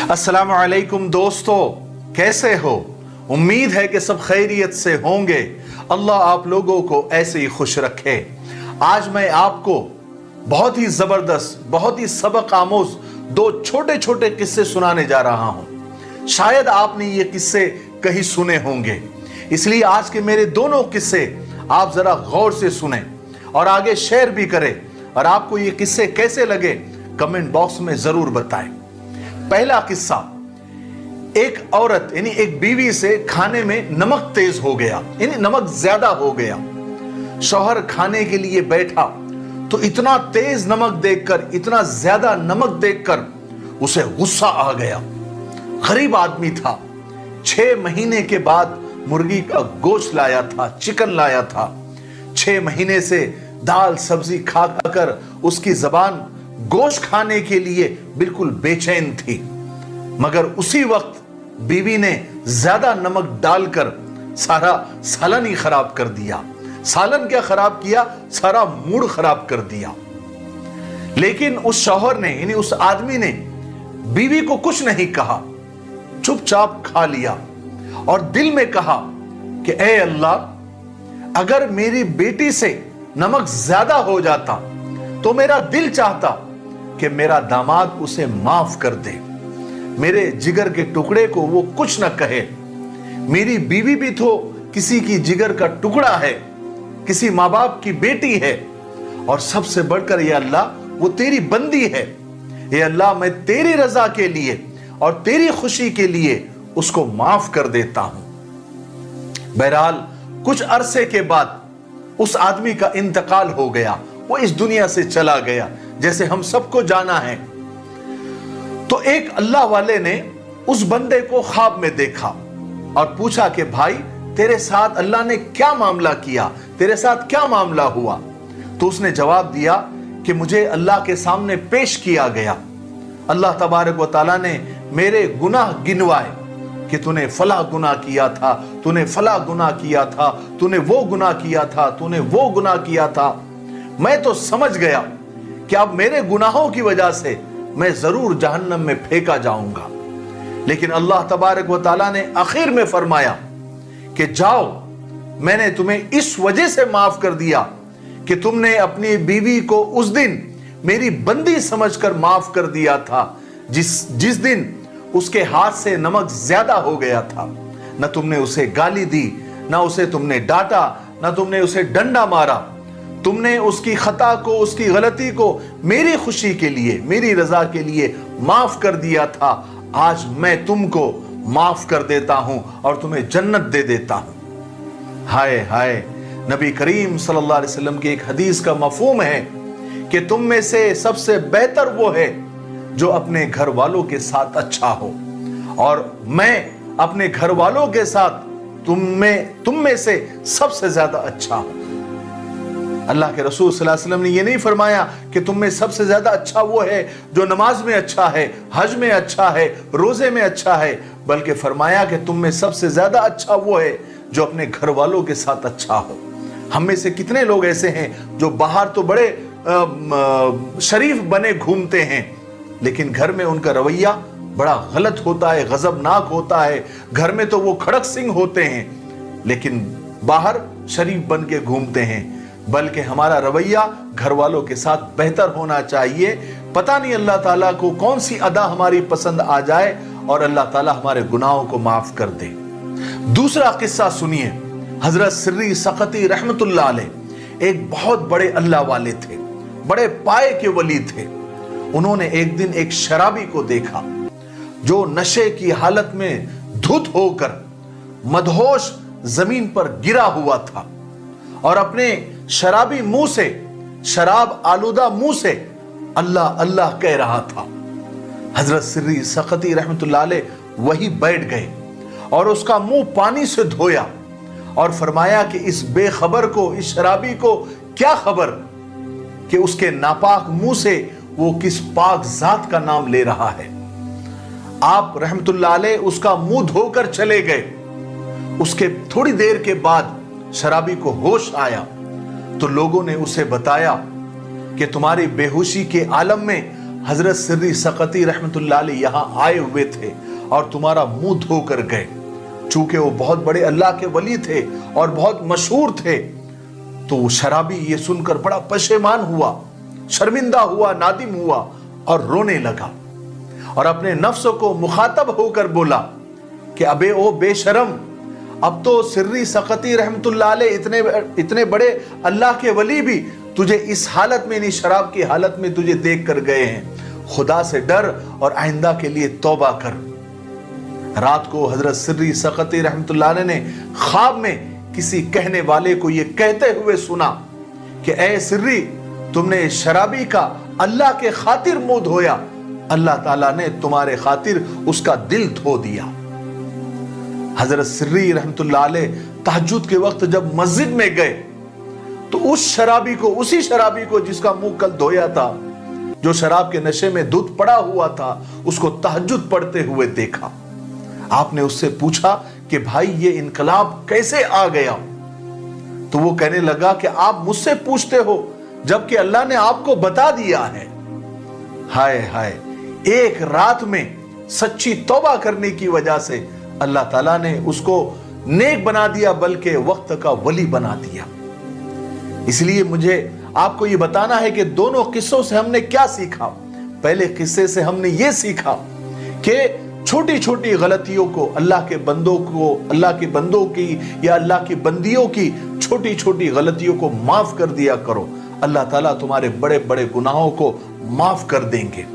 अस्सलामु अलैकुम दोस्तों, कैसे हो? उम्मीद है कि सब खैरियत से होंगे। अल्लाह आप लोगों को ऐसे ही खुश रखे। आज मैं आपको बहुत ही जबरदस्त, बहुत ही सबक आमोज दो छोटे छोटे किस्से सुनाने जा रहा हूं। शायद आपने ये किस्से कहीं सुने होंगे, इसलिए आज के मेरे दोनों किस्से आप जरा गौर से सुने और आगे शेयर भी करें। और आपको ये किस्से कैसे लगे कमेंट बॉक्स में जरूर बताएं। पहला किस्सा, एक औरत यानी एक बीवी से खाने में नमक तेज हो गया, यानी नमक ज्यादा हो गया। शौहर खाने के लिए बैठा तो इतना तेज नमक देखकर, इतना ज्यादा नमक देखकर उसे गुस्सा आ गया। गरीब आदमी था, 6 महीने के बाद मुर्गी का गोश्त लाया था, चिकन लाया था। 6 महीने से दाल सब्जी खा कर उसकी जबान गोश्त खाने के लिए बिल्कुल बेचैन थी। मगर उसी वक्त बीवी ने ज्यादा नमक डालकर सारा सालन ही खराब कर दिया। सालन क्या खराब किया, सारा मूड खराब कर दिया। लेकिन उस शौहर ने यानी उस आदमी ने बीवी को कुछ नहीं कहा, चुपचाप खा लिया और दिल में कहा कि ए अल्लाह, अगर मेरी बेटी से नमक ज्यादा हो जाता तो मेरा दिल चाहता कि मेरा दामाद उसे माफ कर दे, मेरे जिगर के टुकड़े को वो कुछ न कहे। मेरी बीवी भी तो किसी की जिगर का टुकड़ा है, किसी माँ बाप की बेटी है, और सबसे बढ़कर ये अल्लाह वो तेरी बंदी है। ये अल्लाह, मैं तेरी रजा के लिए और तेरी खुशी के लिए उसको माफ कर देता हूं। बहरहाल कुछ अरसे के बाद उस आदमी का इंतकाल हो गया, वो इस दुनिया से चला गया, जैसे हम सबको जाना है। तो एक अल्लाह वाले ने उस बंदे को ख्वाब में देखा और पूछा कि भाई, तेरे साथ अल्लाह ने क्या मामला किया, तेरे साथ क्या मामला हुआ? तो उसने जवाब दिया कि मुझे अल्लाह के सामने पेश किया गया। अल्लाह तबारक व तआला ने मेरे गुनाह गिनवाए कि तूने फला गुनाह किया था, तूने फला गुनाह किया था, तूने वो गुनाह किया था, तूने वो गुनाह किया था। मैं तो समझ गया कि अब मेरे गुनाहों की वजह से मैं जरूर जहन्नम में फेंका जाऊंगा। लेकिन अल्लाह तबारक व तआला ने आखिर में फरमाया कि जाओ, मैंने तुम्हें इस वजह से माफ कर दिया कि तुमने अपनी बीवी को उस दिन मेरी बंदी समझकर माफ कर दिया था, जिस दिन उसके हाथ से नमक ज्यादा हो गया था। न तुमने उसे गाली दी, न उसे तुमने डांटा, न तुमने उसे डंडा मारा। तुमने उसकी खता को, उसकी गलती को मेरी खुशी के लिए, मेरी रजा के लिए माफ कर दिया था। आज मैं तुमको माफ कर देता हूं और तुम्हें जन्नत दे देता हूं। हाय हाय, नबी करीम सल्लल्लाहु अलैहि वसल्लम की एक हदीस का मफहूम है कि तुम में से सबसे बेहतर वो है जो अपने घर वालों के साथ अच्छा हो, और मैं अपने घर वालों के साथ तुम में से सबसे ज्यादा अच्छा हूं। अल्लाह के रसूल सल्लल्लाहु अलैहि वसल्लम ने यह नहीं फरमाया कि तुम में सबसे ज्यादा अच्छा वो है जो नमाज में अच्छा है, हज में अच्छा है, रोजे में अच्छा है, बल्कि फरमाया कि तुम में सबसे ज्यादा अच्छा वो है जो अपने घर वालों के साथ अच्छा हो। हम में से कितने लोग ऐसे हैं जो बाहर तो बड़े शरीफ बने घूमते हैं, लेकिन घर में उनका रवैया बड़ा गलत होता है, गजबनाक होता है। घर में तो वो खड़क सिंह होते हैं, लेकिन बाहर शरीफ बन के घूमते हैं। बल्कि हमारा रवैया घर वालों के साथ बेहतर होना चाहिए। पता नहीं अल्लाह ताला को कौन सी अदा हमारी पसंद आ जाए और अल्लाह ताला हमारे गुनाहों को माफ कर दे। दूसरा किस्सा सुनिए। हजरत सिर्री सखती रहमतुल्लाह अलैह एक बहुत बड़े अल्लाह वाले थे, बड़े पाए के वली थे। उन्होंने एक दिन एक शराबी को देखा जो नशे की हालत में धुत होकर मदहोश जमीन पर गिरा हुआ था और अपने शराबी मुंह से, शराब आलूदा मुंह से अल्लाह अल्लाह कह रहा था। हजरत सिर्री सखती रहमतुल्लाह अलैह वही बैठ गए और उसका मुंह पानी से धोया और फरमाया कि इस बेखबर को, इस शराबी को क्या खबर कि उसके नापाक मुंह से वो किस पाक जात का नाम ले रहा है। आप रहमतुल्लाह अलैह उसका मुंह धोकर चले गए। उसके थोड़ी देर के बाद शराबी को होश आया तो लोगों ने उसे बताया कि तुम्हारी बेहोशी के आलम में हजरत सिर्री सकती रहमतुल्लाह अलैह यहां आए हुए थे और तुम्हारा मुंह धोकर गए। चूंकि वो बहुत बड़े अल्लाह के वली थे और बहुत मशहूर थे, तो वो शराबी ये सुनकर बड़ा पशेमान हुआ, शर्मिंदा हुआ, नादिम हुआ और रोने लगा और अपने नफ्स को मुखातब होकर बोला कि अबे ओ बेशरम, अब तो सिर्री सकती रहमतुल्लाह अलैह इतने बड़े अल्लाह के वली भी तुझे इस हालत में, नहीं शराब की हालत में तुझे देख कर गए हैं। खुदा से डर और आइंदा के लिए तौबा कर। रात को हजरत सिर्री सकती रहमतुल्लाह अलैह ने ख्वाब में किसी कहने वाले को यह कहते हुए सुना कि ए सिर्री, तुमने शराबी का अल्लाह के खातिर मुंह धोया, अल्लाह ताला ने तुम्हारे खातिर उसका दिल धो दिया। हजरत सिर्री रहमतुल्लाह अलैह तहज्जुद के वक्त जब मस्जिद में गए तो उसी शराबी को जिसका मुंह कल धोया था, जो शराब के नशे में दूध पड़ा हुआ था, उसको तहज्जुद पढ़ते हुए देखा। आपने उससे पूछा कि भाई ये इनकलाब कैसे आ गया? तो वो कहने लगा कि आप मुझसे पूछते हो जबकि अल्लाह ने आपको बता दिया है। हाय हाय, एक रात में सच्ची तौबा करने की वजह से अल्लाह ताला ने उसको नेक बना दिया, बल्कि वक्त का वली बना दिया। इसलिए मुझे आपको ये बताना है कि दोनों किस्सों से हमने क्या सीखा। पहले किस्से से हमने ये सीखा कि छोटी छोटी गलतियों को, अल्लाह के बंदों की या अल्लाह की बंदियों की छोटी छोटी गलतियों को माफ कर दिया करो। अल्लाह ताला तुम्हारे बड़े बड़े गुनाहों को माफ कर देंगे।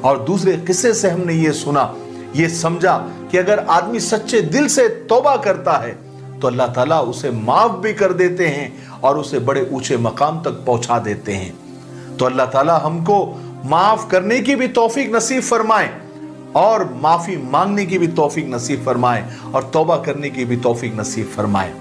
और दूसरे किस्से से हमने ये सुना, ये समझा कि अगर आदमी सच्चे दिल से तौबा करता है तो अल्लाह ताला उसे माफ भी कर देते हैं और उसे बड़े ऊंचे मकाम तक पहुंचा देते हैं। तो अल्लाह ताला हमको माफ करने की भी तौफीक नसीब फरमाए और माफी मांगने की भी तौफीक नसीब फरमाए और तौबा करने की भी तौफीक नसीब फरमाए।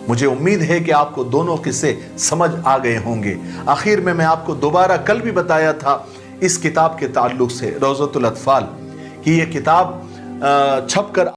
मुझे उम्मीद है कि आपको दोनों किस्से समझ आ गए होंगे। आखिर में मैं आपको दोबारा कल भी बताया था इस किताब के ताल्लुक से, रौज़तुल अत्फाल की ये किताब छपकर